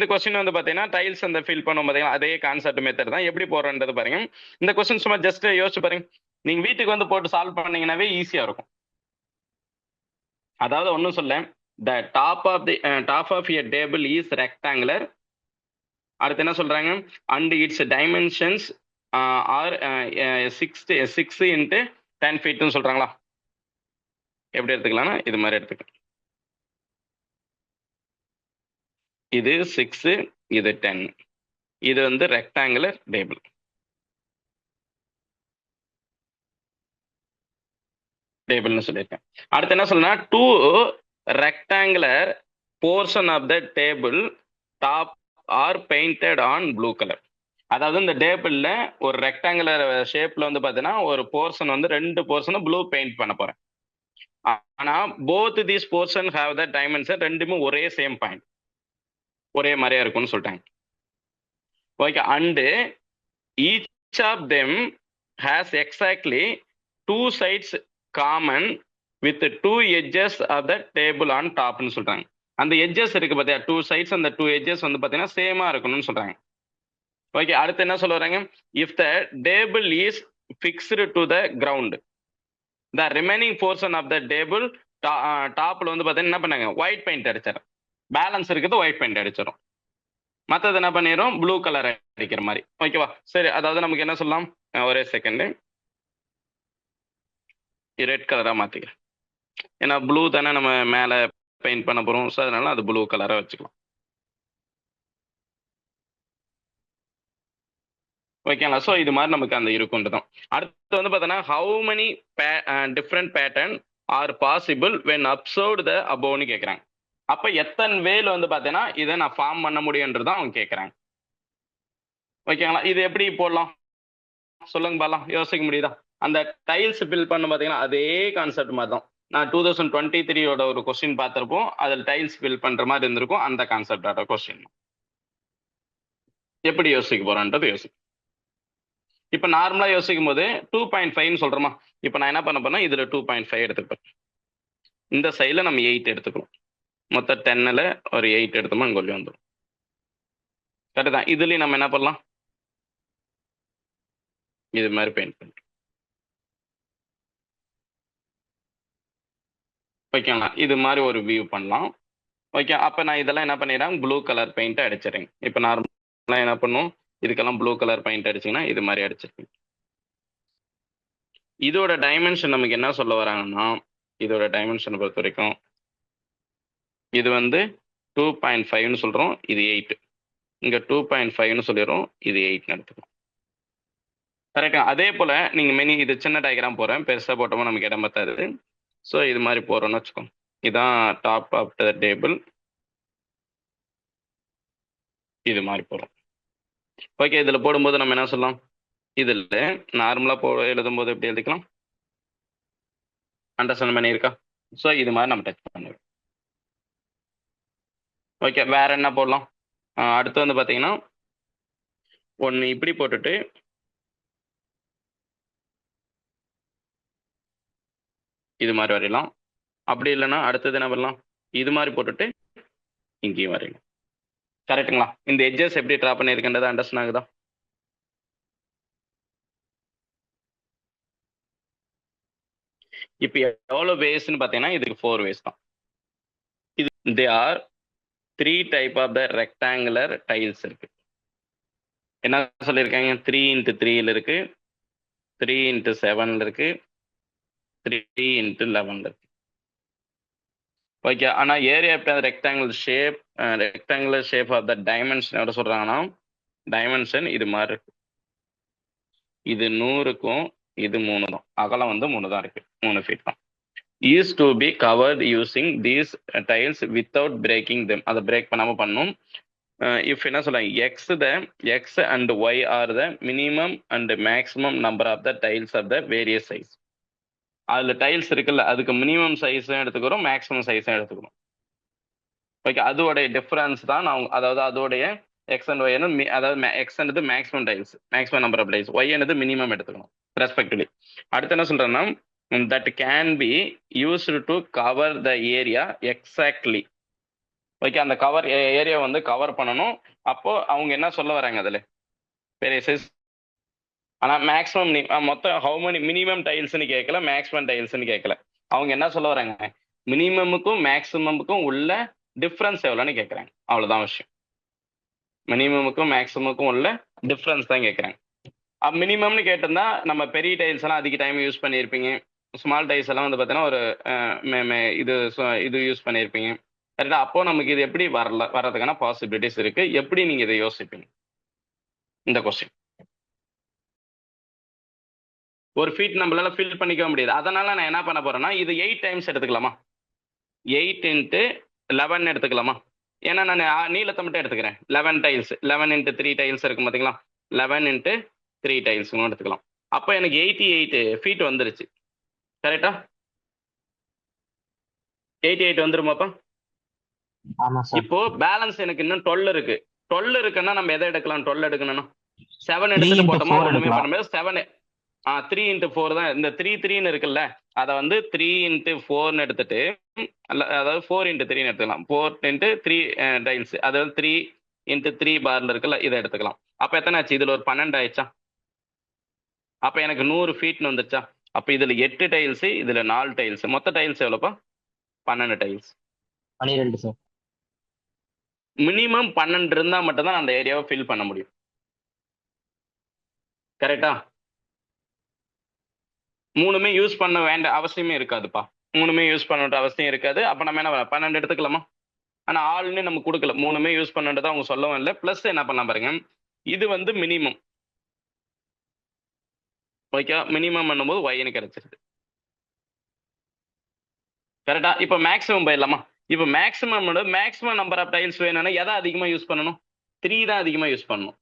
இந்த கொஸ்டின் வந்து பாத்தீங்கன்னா டைல்ஸ் அந்த ஃபில் பண்ணும் பாத்தீங்கன்னா அதே கான்செப்ட் மெத்தட் தான். எப்படி போறன்றது பாருங்க. இந்த கொஸ்டின் சும்மா ஜஸ்ட் யோசிச்சு பாருங்க. நீங்க வீட்டுக்கு வந்து போட்டு சால்வ் பண்ணீங்கன்னாவே ஈஸியா இருக்கும். அதாவது ஒன்றும் சொல்ல, the top of a table is rectangular. அடுத்து என்ன சொல்றாங்க, and its dimensions are 6 into 10 feet சொல்றாங்களா? எப்படி எடுத்துக்கலாம்னா இது மாதிரி எடுத்துக்கலாம். இது 6, இது 10. இது வந்து ரெக்டாங்குலர் டேபிள். டேபிள்னு சொல்லியிருக்கேன். அடுத்து என்ன சொல்லணும்னா, 2 rectangular portion of the table top are painted on blue color. அதாவது இந்த டேபிள்ல ஒரு ரெக்டாங்குலர் ஷேப்ல வந்து பாத்தீங்கன்னா ஒரு போர்ஷன் வந்து 2 போர்ஷன் ப்ளூ பெயிண்ட் பண்ண போறேன். ஆனா both these portion have the dimension, ரெண்டுமே ஒரே சேம் பாயிண்ட், ஒரே மாதிரியா இருக்கும்னு சொல்லிட்டாங்க. Okay, and each of them has exactly 2 sides common with 2 edges of the table on டாப்னு சொல்றாங்க. அந்த எட்ஜஸ் இருக்கு பாத்தியா, 2 sides, அந்த 2 edges வந்து பாத்தீங்கன்னா சேமா இருக்கணும்னு சொல்றாங்க. ஓகே, அடுத்து என்ன சொல்ல வராங்க, if the table is fixed to the ground, the remaining portion of the table டாப்ல வந்து பாத்தீங்கன்னா என்ன பண்ணாங்க, ஒயிட் பெயிண்ட் அடிச்சிடும். பேலன்ஸ் இருக்குது ஒயிட் பெயிண்ட் அடிச்சிடும். மற்றது என்ன பண்ணிடும், ப்ளூ கலர் அடிக்கிற மாதிரி. ஓகேவா? சரி, அதாவது நமக்கு என்ன சொல்லலாம், ஒரே செகண்ட் ரெட் கலரா மாத்திக்கிறேன். ஏன்னா ப்ளூ தானே நம்ம மேல பெயிண்ட் பண்ண போறோம், ஸோ அதனால அது ப்ளூ கலரா வச்சுக்கலாம். ஓகேங்களா? ஸோ இது மாதிரி நமக்கு அந்த இருக்குன்றதும். அடுத்து வந்து பார்த்தோன்னா, how many different pattern are possible when observed the அபோவ்னு கேட்குறாங்க. அப்போ எத்தனை வேல் வந்து பார்த்தீங்கன்னா இதை நான் ஃபார்ம் பண்ண முடியுன்றதான் அவங்க கேட்குறாங்க. ஓகேங்களா? இது எப்படி போடலாம் சொல்லுங்க பாலாம், யோசிக்க முடியுதா? அந்த டைல்ஸ் ஃபில் பண்ண பார்த்தீங்கன்னா அதே கான்செப்ட் மாதிரி தான். நான் 2023 ஒரு கொஸ்டின் பார்த்துருப்போம், அதில் டைல்ஸ் ஃபில் பண்ற மாதிரி இருந்திருக்கும். அந்த கான்செப்டோட கொஸ்டின் எப்படி யோசிக்க போறோன்றது யோசிக்கும். இப்போ நார்மலா யோசிக்கும் போது 2.5 சொல்றோமா, இப்போ நான் என்ன பண்ண போறேன்னா இதுல 2.5 எடுத்துப்பேன். இந்த சைடில் நம்ம 8 எடுத்துக்கணும். மொத்தம் 10ல் ஒரு 8 எடுத்தோமா இங்கே கொண்டு வந்துடும். கரெக்ட் தான். இதுலயும் நம்ம என்ன பண்ணலாம், இது மாதிரி பெயிண்ட் பண்ணுறோம். ஓகேங்களா? இது மாதிரி ஒரு வியூ பண்ணலாம். ஓகே, அப்போ நான் இதெல்லாம் என்ன பண்ணிடுறேன், ப்ளூ கலர் பெயிண்ட் அடிச்சிடுறேன். இப்போ நார்மலாக என்ன பண்ணும், இதுக்கெல்லாம் ப்ளூ கலர் பெயிண்ட் அடிச்சிங்கன்னா இது மாதிரி அடிச்சிருக்கேன். இதோட டைமென்ஷன் நமக்கு என்ன சொல்ல வராங்கன்னா, இதோட டைமென்ஷனை பொறுத்த வரைக்கும் இது வந்து 2.5ன்னு சொல்கிறோம், இது 8. இங்கே 2.5ன்னு சொல்லிடுறோம், இது 8ன்னு எடுத்துக்கணும். கரெக்டா? அதே போல் நீங்கள் இது சின்ன டயக்ராம் போகிறேன், பெருசாக போட்டோமோ நமக்கு இடம் பத்தாது. ஸோ இது மாதிரி போகிறோன்னு வச்சுக்கோங்க. இதான் டாப் ஆஃப் த டேபிள், இது மாதிரி போகிறோம். ஓகே, இதில் போடும்போது நம்ம என்ன சொல்லலாம், இதில் நார்மலாக எழுதும்போது எப்படி எழுதிக்கலாம், அண்டர்ஸ்டாண்ட் பண்ணியிருக்கா? ஸோ இது மாதிரி நம்ம டச் பண்ணுவோம். ஓகே, வேற என்ன போடலாம், அடுத்து வந்து பார்த்தீங்கன்னா ஒன்று இப்படி போட்டுட்டு இது மாதிரி வரையலாம். அப்படி இல்லைன்னா அடுத்தது என்ன பண்ணலாம், இது மாதிரி போட்டுட்டு இங்கேயும் வரையலாம். கரெக்டுங்களா? இந்த எட்ஜஸ் எப்படி ட்ரா பண்ணியிருக்கின்றது அண்டர்ஸ்டாண்ட் ஆகுதா? இப்போ எவ்வளோ வேஸ்ன்னு பார்த்தீங்கன்னா இதுக்கு 4 வேஸ் தான். இது they are 3 type of the rectangular tiles இருக்கு. என்ன சொல்லியிருக்காங்க, 3 into 3ல இருக்கு, 3 into 7ல இருக்கு, 3 into 11ல இருக்கு. ஓகே, ஆனால் area rectangular shape of the dimension எவ்வளோ சொல்றாங்கன்னா, டைமென்ஷன் இது மாதிரி இருக்கு. இது 100க்கும் இது 3 தான், அகலம் வந்து 3 தான் இருக்கு, 3 ஃபீட் தான். is to be covered using these tiles without breaking them. அதை பிரேக் பண்ணாம பண்ணும். if என்ன சொல்றாங்க, x and y are the minimum and maximum number of the tiles of the various size. அதுல டைல்ஸ் இருக்குல்ல, அதுக்கு மினிமம் சைஸும் எடுத்துக்கிறோம், மேக்ஸிமம் சைஸும் எடுத்துக்கிறோம். ஓகே, அதோடைய டிஃபரன்ஸ் தான் நான், அதாவது அதோடைய எக்ஸ் அண்ட் ஒய், அதாவது எக்ஸ் என்னது maximum tiles, maximum number of tiles, y என்னது மினிமம் எடுத்துக்கணும் ரெஸ்பெக்டிவ்லி. அடுத்து என்ன சொல்றேன்னா, that can be used to cover the area exactly. Okay, அந்த கவர் ஏரியா வந்து கவர் பண்ணணும். அப்போ அவங்க என்ன சொல்ல வராங்க அதுல பெரிய சைஸ். ஆனா மேக்ஸிமம் மொத்தம் ஹவு many மினிமம் டைல்ஸ்னு கேட்கல, மேக்ஸிமம் டைல்ஸ்னு கேட்கல. அவங்க என்ன சொல்ல வராங்க, மினிமமுக்கும் மேக்ஸிமமுக்கும் உள்ள டிஃபரன்ஸ் எவ்வளோன்னு கேட்குறாங்க. அவ்வளோதான் விஷயம். மினிமமுக்கும் மேக்ஸிமமுக்கும் உள்ள டிஃபரன்ஸ் தான் கேட்குறாங்க. மினிமம்னு கேட்டிருந்தா நம்ம பெரிய டைல்ஸ் எல்லாம் அதிக டைம் யூஸ் பண்ணியிருப்பீங்க. ஸ்மால் டைல்ஸ் எல்லாம் வந்து பார்த்தீங்கன்னா ஒரு இது யூஸ் பண்ணியிருப்பீங்க. கரெக்டா? அப்போ நமக்கு இது எப்படி வர்றதுக்கான பாசிபிலிட்டிஸ் இருக்கு. எப்படி நீங்க இதை யோசிப்பீங்க இந்த கொஸ்டின்? ஒரு ஃபீட் நம்மளால ஃபில் பண்ணிக்க முடியாது. அதனால நான் என்ன பண்ண போறேன்னா இது 8 டைம்ஸ் எடுத்துக்கலாமா? 8 இன்ட்டு 11 எடுத்துக்கலாமா? ஏன்னா நான் நீளத்தை மட்டும் எடுத்துக்கிறேன். 11 டைல்ஸ், 11 இன்ட்டு 3 டைல்ஸ் இருக்கும் பார்த்தீங்களா? 11 இன்ட்டு 3 டைல்ஸ்னு எடுத்துக்கலாம். அப்போ எனக்கு 88 ஃபீட் வந்துருச்சு. கரெக்டா? 88 வந்துருமாப்பா? ஆமா சார். இப்போ பேலன்ஸ் எனக்கு இன்னும் 12 இருக்கு. 12 இருக்குன்னா நம்ம எதை எடுக்கலாம்? 12 எடுக்கணும்னா 7 3 எடுத்துட்டு into போட்டோமா 4 ஒண்ணுமே எடுக்கலாம். பண்ண முடியாது. 7 3 இன்ட்டு 4 தான். இந்த 3 3ன்னு இருக்குல்ல, அதை வந்து 3 இன்ட்டு 4ன்னு எடுத்துட்டு அதாவது 4 இன்ட்டு 3ன்னு எடுத்துக்கலாம். 4 இன்ட்டு 3 டைல்ஸ், அதாவது 3 இன்ட்டு 3 பார்ல இருக்குல்ல, இதை எடுத்துக்கலாம். அப்ப எத்தனை ஆச்சு? இதுல ஒரு 12 ஆயிடுச்சா? அப்ப எனக்கு 100 ஃபீட்னு வந்துச்சா? அப்ப இதுல 8 டைல்ஸ், இதுல 4 டைல்ஸ், மொத்த டைல்ஸ் எவ்வளோப்பா? 12 டைல்ஸ். 12 சார். மினிமம் 12 இருந்தா மட்டும்தான் அந்த ஏரியாவை ஃபில் பண்ண முடியும். கரெக்டா? மூணுமே யூஸ் பண்ண வேண்டிய அவசியமே இருக்காதுப்பா. மூணுமே யூஸ் பண்ண அவசியம் இருக்காது. அப்ப நம்ம என்ன 12 எடுத்துக்கலாமா? ஆனா ஆள்னு நம்ம கொடுக்கல, மூணுமே யூஸ் பண்ணதான் அவங்க சொல்லவும் இல்லை. பிளஸ் என்ன பண்ணலாம் பாருங்க, இது வந்து மினிமம். ஓகே, மினிமம் பண்ணும்போது ஒய்னு கிடைச்சிருது. கரெக்டா? இப்போ மேக்ஸிமம் போயிடலாமா? இப்போ மேக்ஸிமம் நம்பர் ஆஃப் டைல்ஸ் வேணும்னா எதை அதிகமா யூஸ் பண்ணணும்? 3 தான் அதிகமா யூஸ் பண்ணணும்.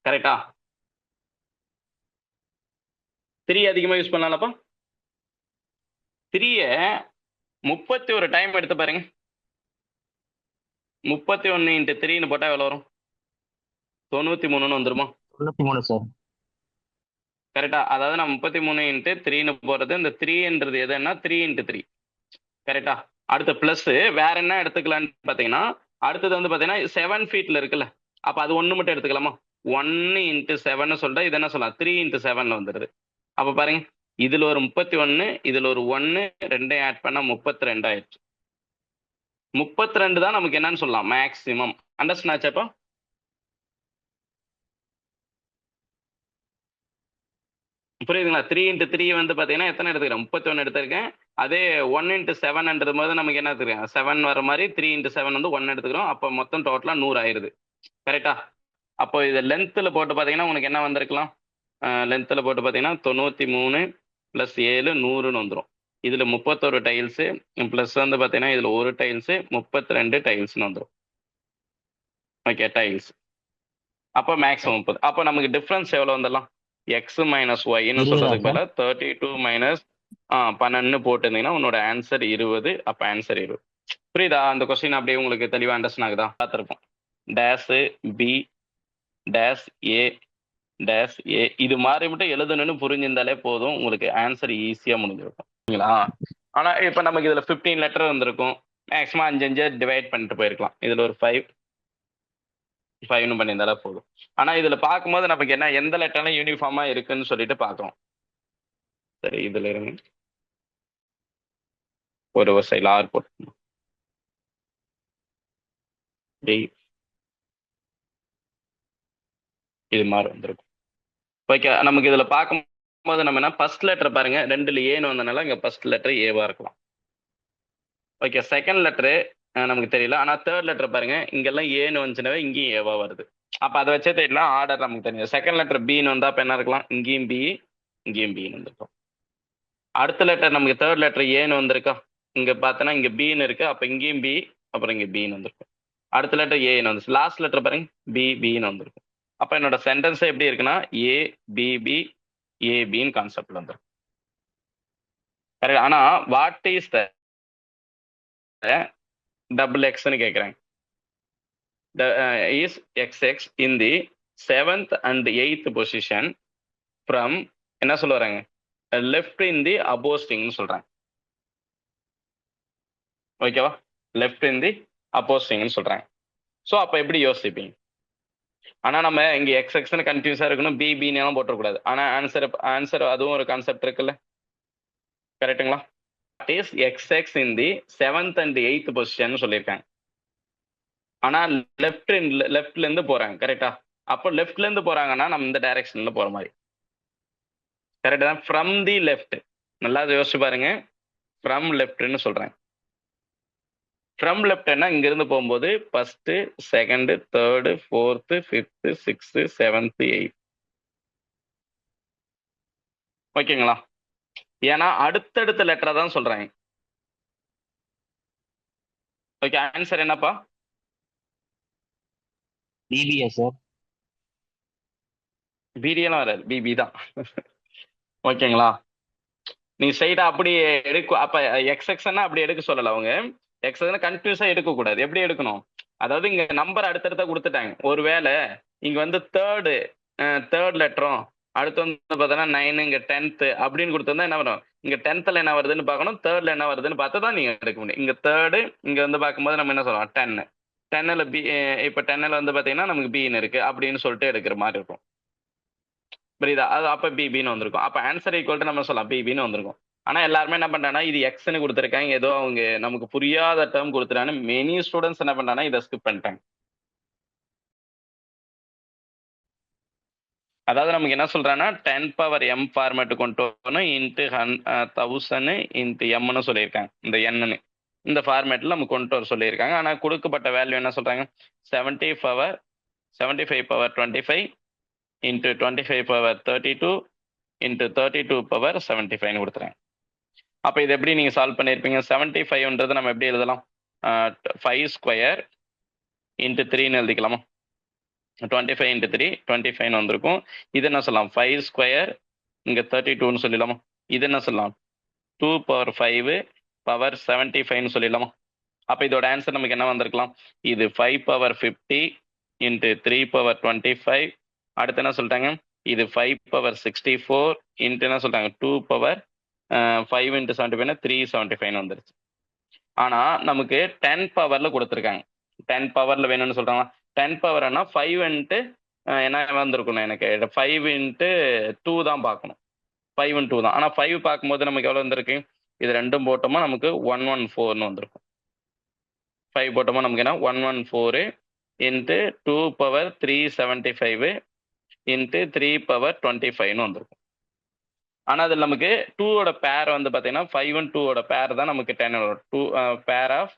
கரெக்டா? 3 அதிகமா யூஸ் பண்ணலாம்ப்பா. 3 31 டைம் எடுத்து பாருங்க. 31 இன்ட்டு 3ன்னு போட்டா எவ்வளவு வரும்? 93ன்னு வந்துருமா? 93 சார். கரெக்டா? அதாவது நான் 33 இன்ட்டு 3ன்னு போறது, இந்த 3ன்றது எதுன்னா 3 இன்ட்டு 3. கரெக்டா? அடுத்த பிளஸ் வேற என்ன எடுத்துக்கலாம்னு பாத்தீங்கன்னா, அடுத்தது வந்து பாத்தீங்கன்னா 7 ஃபீட்ல இருக்குல்ல, அப்ப அது ஒண்ணு மட்டும் எடுத்துக்கலாமா? 1 இன்ட்டு 7 சொல்லிட்டா இது என்ன சொல்லலாம்? 3 இன்ட்டு 7 வந்துருது. அப்ப பாருங்க, இதுல ஒரு 31, இதுல ஒரு 1, ரெண்டையும் ஆட் பண்ணா 32 ஆயிடுச்சு. 32 தான் நமக்கு என்னன்னு சொல்லலாம்? மேக்சிமம். அண்டர்ஸ்டாண்ட் ஆச்சாப்பா? புரியுதுங்களா? 3 இன்ட்டு 3 வந்து பாத்தீங்கன்னா எத்தனை எடுத்துக்கிறேன்? 31 எடுத்திருக்கேன். அதே 1 இன்ட்டு 7ன்றது போது நமக்கு என்ன எடுத்துக்கிறேன்? 7 வர மாதிரி 3 இன்ட்டு 7 வந்து 1 எடுத்துக்கிறோம். அப்போ மொத்தம் டோட்டலா 100 ஆயிருது. கரெக்டா? அப்போ இது லென்த்தில் போட்டு பார்த்தீங்கன்னா உனக்கு என்ன வந்திருக்கலாம்? லென்த்தில் போட்டு பார்த்தீங்கன்னா 93 + 7 100ன்னு வந்துடும். இதில் 31 டைல்ஸு ப்ளஸ் வந்து பார்த்தீங்கன்னா இதில் ஒரு டைல்ஸு 32 டைல்ஸ்னு வந்துடும். Okay, tiles. அப்போ மேக்ஸிமம் 30. அப்போ நமக்கு டிஃப்ரென்ஸ் எவ்வளோ வந்துடலாம்? எக்ஸ் மைனஸ் ஒய்ன்னு சொல்றதுக்கு பதிலாக 32 மைனஸ் 12 போட்டிருந்தீங்கன்னா உன்னோட ஆன்சர் 20. அப்போ ஆன்சர் 20. புரியுதா? அந்த கொஸ்டின் அப்படியே உங்களுக்கு தெளிவாக அண்டர்ஸ்டாண்ட் ஆகுதா? பார்த்துருப்போம். Dash B dash A dash A இது மாதிரி மட்டும் எழுதணும்னு புரிஞ்சிருந்தாலே போதும், உங்களுக்கு ஆன்சர் ஈஸியாக முடிஞ்சிருக்கும். சரிங்களா? ஆனால் இப்போ நமக்கு இதில் 15 லெட்டர் வந்திருக்கும். மேக்ஸிமம் 5 டிவைட் பண்ணிட்டு போயிருக்கலாம். இதில் ஒரு 5ன்னு பண்ணியிருந்தாலே போதும். ஆனால் இதில் பார்க்கும்போது நமக்கு என்ன எந்த லெட்டர்லாம் யூனிஃபார்மாக இருக்குன்னு சொல்லிட்டு பார்க்குறோம். சரி, இதில் இருங்க, ஒரு சைடில் ஆர் போட்டு இது மாதிரி வந்திருக்கும். ஓகே, நமக்கு இதில் பார்க்கும்போது நம்ம என்ன ஃபர்ஸ்ட் லெட்டர் பாருங்க, 2ல் ஏன்னு வந்தனால இங்கே ஃபர்ஸ்ட் லெட்டர் ஏவா இருக்கலாம். ஓகே, செகண்ட் லெட்டரு நமக்கு தெரியல. ஆனால் தேர்ட் லெட்டர் பாருங்க, இங்கெல்லாம் ஏன்னு வந்துச்சுனாவே இங்கேயும் ஏவா வருது. அப்போ அதை வச்சே தெரியலாம், ஆர்டர் நமக்கு தெரியும். செகண்ட் லெட்டர் பின்னு வந்தா அப்போ என்ன இருக்கலாம்? இங்கேயும் பி, இங்கேயும் பின்னு வந்திருக்கும். அடுத்த லெட்டர் நமக்கு தேர்ட் லெட்டர் ஏன்னு வந்திருக்கா? இங்க பார்த்தோன்னா இங்க பின்னு இருக்கு, அப்போ இங்கேயும் பி, அப்புறம் இங்க பின்னு வந்திருக்கும். அடுத்த லெட்டர் ஏன்னு வந்துச்சு. லாஸ்ட் லெட்டர் பாருங்க, பி பின்னு வந்திருக்கும். அப்போ என்னோட சென்டென்ஸ் எப்படி இருக்குன்னா ஏ பி பி ஏ பின்னு கான்செப்ட்ல வந்துடும். கரெக்ட். ஆனா வாட் இஸ் த டபுள் எக்ஸ்ன்னு கேட்குறாங்க. is xx in the 7th and 8th position from என்ன சொல்ல வராங்க? left in the above string சொல்றாங்க. ஓகேவா? லெஃப்ட் இன் தி அப்போசிங்னு சொல்றாங்க. ஸோ அப்போ எப்படி யோசிப்பீங்க? ஆனா நம்ம இங்க எக்ஸ் எக்ஸ்னு கன்ஃபியூஸா இருக்கணும், பிபின்னு எல்லாம் போட்டக்கூடாது. ஆனா ஆன்சர் அதுவும் ஒரு கான்செப்ட் இருக்குல்ல, கரெக்ட்டுங்களா? Is X X in the 7th and 8th position சொல்லியிருக்காங்க. ஆனா லெஃப்ட்ல இருந்து போறாங்க, கரெக்டா? அப்போ லெஃப்ட்ல இருந்து போறாங்கன்னா நம்ம இந்த டைரக்ஷன்ல போற மாதிரி, கரெக்ட் தான். ஃப்ரம் தி லெஃப்ட், நல்லா யோசிச்சு பாருங்க. ஃப்ரம் லெஃப்ட்னு சொல்றாங்க. ஃப்ரம் லெஃப்ட்னா இங்க இருந்து போகும்போது first, second, third, fourth, fifth, sixth, seventh, eighth. ஓகேங்களா? ஏன்னா அடுத்தடுத்த லெட்டரா தான் சொல்றாங்க. ஓகே, ஆன்சர் என்னப்பா? BBA sir. பிடிஎல்லாம் வராது, பிபி தான். ஓகேங்களா? நீ ஸ்ட்ரைட்டா அப்படி எடுக்க, அப்ப எக்ஸ் எக்ஸ்னா அப்படி எடுக்க சொல்லல அவங்க. எக்ஸ் கன்ஃபியூஸா எடுக்க கூடாது. எப்படி எடுக்கணும்? அதாவது இங்க நம்பர் அடுத்தடுத்த கொடுத்துட்டாங்க. ஒருவேளை இங்க வந்து தேர்ட் லெட்டரும், அடுத்து வந்து பார்த்தோன்னா 9, இங்க 10th அப்படின்னு கொடுத்துருந்தா என்ன வரும்? இங்க 10th என்ன வருதுன்னு பார்க்கணும், தேர்ட்ல என்ன வருதுன்னு பார்த்து தான் நீங்க எடுக்க முடியும். இங்க தேர்டு, இங்க வந்து பார்க்கும்போது நம்ம என்ன சொல்றோம், 10. 10ல பி, இப்ப 10ல வந்து பாத்தீங்கன்னா நமக்கு பின்னு இருக்கு அப்படின்னு சொல்லிட்டு எடுக்கிற மாதிரி இருக்கும். புரியுதா? அது அப்ப பிபின்னு வந்திருக்கும். அப்ப ஆன்சர் ஈக்குவல் நம்ம சொல்லலாம் பிபின்னு வந்திருக்கும். ஆனா எல்லாருமே என்ன பண்றாங்கன்னா இது எக்ஸ்ன்னு கொடுத்துருக்காங்க, ஏதோ அவங்க நமக்கு புரியாத டேர்ம் கொடுத்துட்டாங்க. மெனி ஸ்டூடெண்ட்ஸ் என்ன பண்றாங்கன்னா இதை ஸ்கிப் பண்ணிட்டாங்க. அதாவது நமக்கு என்ன சொல்றாங்கன்னா 10^m ஃபார்மேட் கொண்டு வரணும், இன்ட்டு 1000 இன்ட்டு எம்னு சொல்லியிருக்காங்க. இந்த என்னு இந்த ஃபார்மேட்ல நம்ம கொண்டு வர சொல்லியிருக்காங்க. ஆனா கொடுக்கப்பட்ட வேல்யூ என்ன சொல்றாங்க, 75^25 இன்ட்டு 25^32 இன்ட்டு 32^75 கொடுத்துறேன். அப்போ இது எப்படி நீங்கள் சால்வ் பண்ணியிருப்பீங்க? 75ன்றது நம்ம எப்படி எழுதலாம்? 5² இன்ட்டு 3ன்னு எழுதிக்கலாமா? 25 இன்ட்டு 3 25 வந்திருக்கும். இது என்ன சொல்லலாம்? 5² இங்கே 32ன்னு சொல்லிடலாமா? இது என்ன சொல்லலாம்? 2^5 பவர் 75ன்னு சொல்லிடலாமா? அப்போ இதோட ஆன்சர் நமக்கு என்ன வந்திருக்கலாம்? இது 5^50 இன்ட்டு 3^25. அடுத்து என்ன சொல்லிட்டாங்க? இது 5^64 இன்ட்டு என்ன சொல்லிட்டாங்க? 2^5 இன்ட்டு 75 375 வந்துருச்சு. ஆனா நமக்கு 10 பவர்ல கொடுத்துருக்காங்க. 10 பவர்ல வேணும்னு சொல்றாங்க. 10 பவர்னா 5 இன்ட்டு என்ன வந்திருக்கணும்? எனக்கு 5 இன்ட்டு 2 தான் பார்க்கணும். 5 இன்ட்டு 2 தான். ஆனா 5 பார்க்கும்போது நமக்கு எவ்வளவு வந்திருக்கு? இது ரெண்டும் போட்டோமா நமக்கு 114ன்னு வந்திருக்கும். 5 போட்டோமா நமக்கு என்ன? 114 இன்ட்டு 2^375 இன்ட்டு 3^25ன்னு வந்திருக்கும். ஆனா அதில் நமக்கு 2ஓட பேர் வந்து பார்த்தீங்கன்னா 5 and 2ஓட பேர் தான் நமக்கு 10 வரும். 2 பேர் ஆஃப்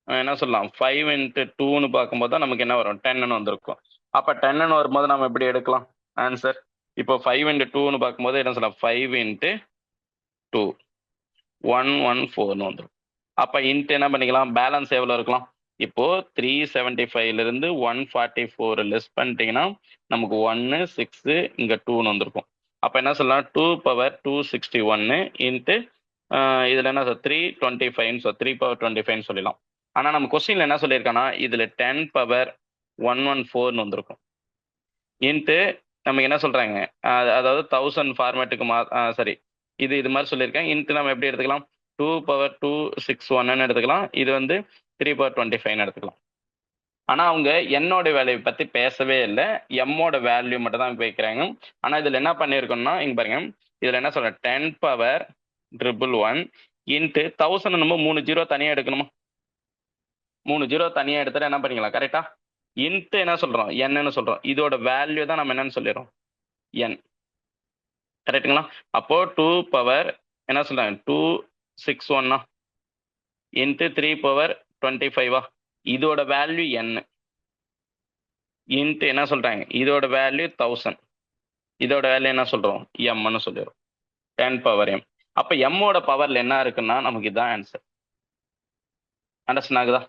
என்ன சொல்லலாம், 5 இன்ட்டு 2ன்னு பார்க்கும்போது தான் நமக்கு என்ன வரும்? 10ன்னு வந்திருக்கும். அப்போ 10ன்னு வரும்போது நம்ம எப்படி எடுக்கலாம் ஆன்சர்? இப்போ 5 இன்ட்டு 2ன்னு பார்க்கும்போது என்ன சொல்லலாம்? 5 இன்ட்டு 2 114ன்னு வந்துடும். அப்போ இன்ட்டு என்ன பண்ணிக்கலாம்? பேலன்ஸ் எவ்வளோ இருக்கலாம்? இப்போ 375லேருந்து 144 லெஸ் பண்ணிட்டீங்கன்னா நமக்கு 1 6 இங்கே 2ன்னு வந்திருக்கும். அப்போ என்ன சொல்லலாம்? 2^261 இன்ட்டு இதில் என்ன சார் 325, ஸோ 3^25 சொல்லிடலாம். ஆனால் நம்ம கொஸ்டினில் என்ன சொல்லியிருக்காங்கன்னா இதில் 10^114ன்னு வந்திருக்கும். இன்ட்டு நமக்கு என்ன சொல்கிறாங்க, அதாவது 1000 ஃபார்மேட்டுக்கு சரி இது மாதிரி சொல்லியிருக்கேன். இன்ட்டு நம்ம எப்படி எடுத்துக்கலாம்? 2^261ன்னு எடுத்துக்கலாம். இது வந்து 3^25ன்னு எடுத்துக்கலாம். ஆனா அவங்க என்னோட வேல்யூ பத்தி பேசவே இல்லை, எம்மோட வேல்யூ மட்டும் தான் வைக்கிறாங்க. ஆனா இதுல என்ன பண்ணிருக்கோம்னா இங்க பாருங்க, இதுல என்ன சொல்றேன்? 10^111 இன்ட்டு 1000 நம்ம 3 0 தனியா எடுக்கணுமா? 3 0 தனியா எடுத்துட்டு என்ன பண்ணிக்கலாம்? கரெக்டா? இன்ட்டு என்ன சொல்றோம்? என்னன்னு சொல்றோம். இதோட வேல்யூ தான் நம்ம என்னன்னு சொல்லிடுறோம், என். கரெக்டுங்களா? அப்போ 2 என்ன சொல்றாங்க? 261 இன்ட்டு 3^25 இதோட வேல்யூ n இன்ட்டு என்ன சொல்றாங்க? இதோட வேல்யூ 1000. இதோட வேல்யூ என்ன சொல்றோம்? எம்னு சொல்லிடுறோம். 10^m. அப்ப எம்மோட பவர்ல என்ன இருக்குன்னா நமக்கு இதுதான் ஆன்சர். அண்டர்ஸ்டாண்ட் ஆகுதா?